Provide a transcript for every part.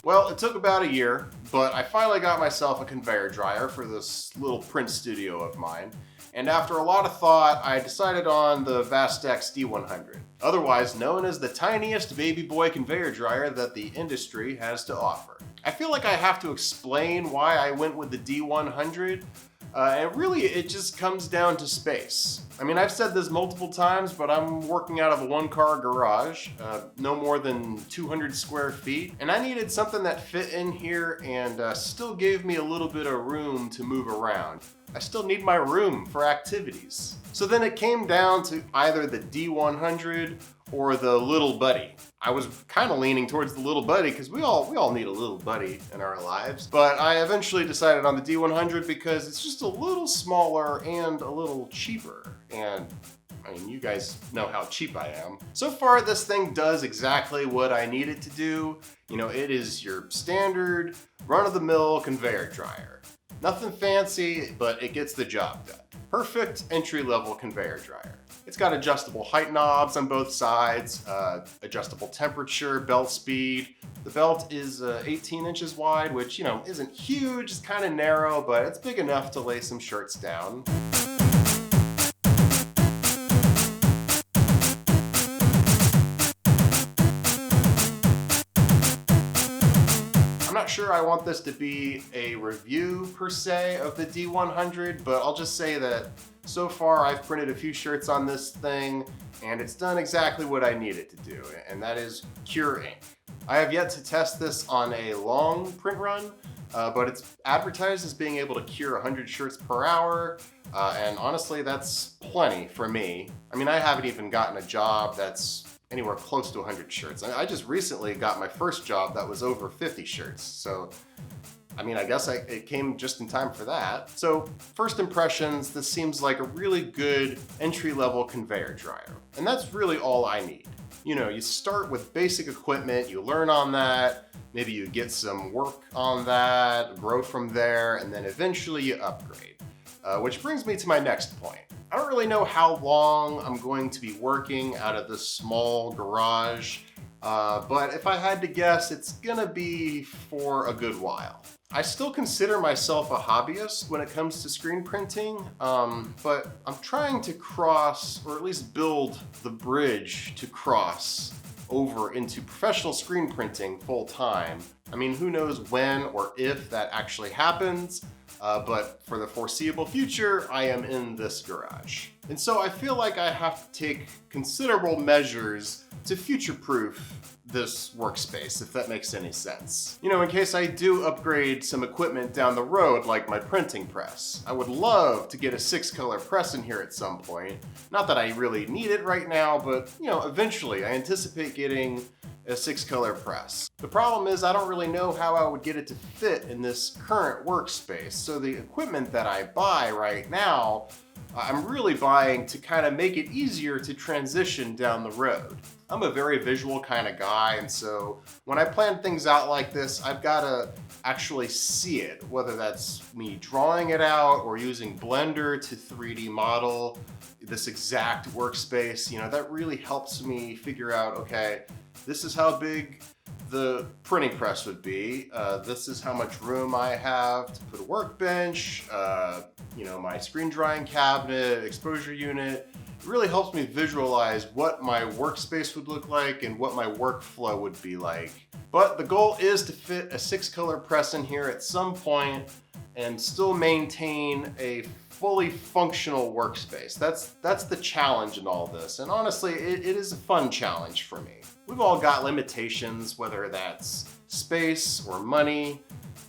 Well, it took about a year, but I finally got myself a conveyor dryer for this little print studio of mine. And after a lot of thought, I decided on the Vastex D100, otherwise known as the tiniest baby boy conveyor dryer that the industry has to offer. I feel like I have to explain why I went with the D100, and really it just comes down to space. I mean, I've said this multiple times, but I'm working out of a one-car garage, no more than 200 square feet, and I needed something that fit in here and still gave me a little bit of room to move around. I still need my room for activities. So then it came down to either the D100 or the Little Buddy. I was kind of leaning towards the Little Buddy because we all need a little buddy in our lives. But I eventually decided on the D100 because it's just a little smaller and a little cheaper. And I mean, you guys know how cheap I am. So far, this thing does exactly what I need it to do. You know, it is your standard run-of-the-mill conveyor dryer. Nothing fancy, but it gets the job done. Perfect entry-level conveyor dryer. It's got adjustable height knobs on both sides, adjustable temperature, belt speed. The belt is 18 inches wide, which, you know, isn't huge, it's kind of narrow, but it's big enough to lay some shirts down. I'm not sure I want this to be a review per se of the D100, but I'll just say that so far I've printed a few shirts on this thing and it's done exactly what I need it to do, and that is cure ink. I have yet to test this on a long print run, but it's advertised as being able to cure 100 shirts per hour, and honestly that's plenty for me. I mean, I haven't even gotten a job that's anywhere close to 100 shirts. I just recently got my first job that was over 50 shirts. So, I mean, I guess it came just in time for that. So, first impressions, this seems like a really good entry-level conveyor dryer. And that's really all I need. You know, you start with basic equipment, you learn on that, maybe you get some work on that, grow from there, and then eventually you upgrade. Which brings me to my next point. I don't really know how long I'm going to be working out of this small garage, but if I had to guess, it's gonna be for a good while. I still consider myself a hobbyist when it comes to screen printing, but I'm trying to cross, or at least build the bridge to cross over into professional screen printing full time. I mean, who knows when or if that actually happens, but for the foreseeable future, I am in this garage. And so I feel like I have to take considerable measures to future-proof this workspace, if that makes any sense. You know, in case I do upgrade some equipment down the road, like my printing press. I would love to get a 6-color press in here at some point. Not that I really need it right now, but, you know, eventually I anticipate getting a 6-color press. The problem is I don't really know how I would get it to fit in this current workspace. So the equipment that I buy right now, I'm really buying to kind of make it easier to transition down the road. I'm a very visual kind of guy, and so when I plan things out like this, I've got to actually see it, whether that's me drawing it out or using Blender to 3D model this exact workspace. You know, that really helps me figure out, okay, this is how big the printing press would be. This is how much room I have to put a workbench, you know, my screen drying cabinet, exposure unit. It really helps me visualize what my workspace would look like and what my workflow would be like. But the goal is to fit a 6-color press in here at some point and still maintain a fully functional workspace. That's the challenge in all this. And honestly, it is a fun challenge for me. We've all got limitations, whether that's space or money.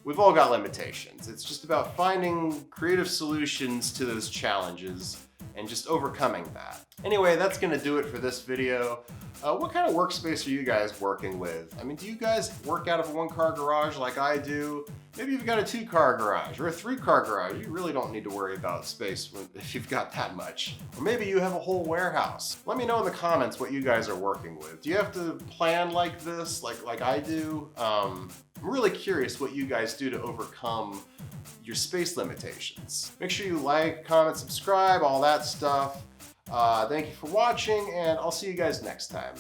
We've all got limitations. It's just about finding creative solutions to those challenges and just overcoming that. Anyway, that's gonna do it for this video. What kind of workspace are you guys working with? I mean, do you guys work out of a 1-car garage like I do? Maybe you've got a 2-car garage or a 3-car garage. You really don't need to worry about space if you've got that much. Or maybe you have a whole warehouse. Let me know in the comments what you guys are working with. Do you have to plan like this, like I do? I'm really curious what you guys do to overcome your space limitations. Make sure you like, comment, subscribe, all that stuff. Thank you for watching, and I'll see you guys next time.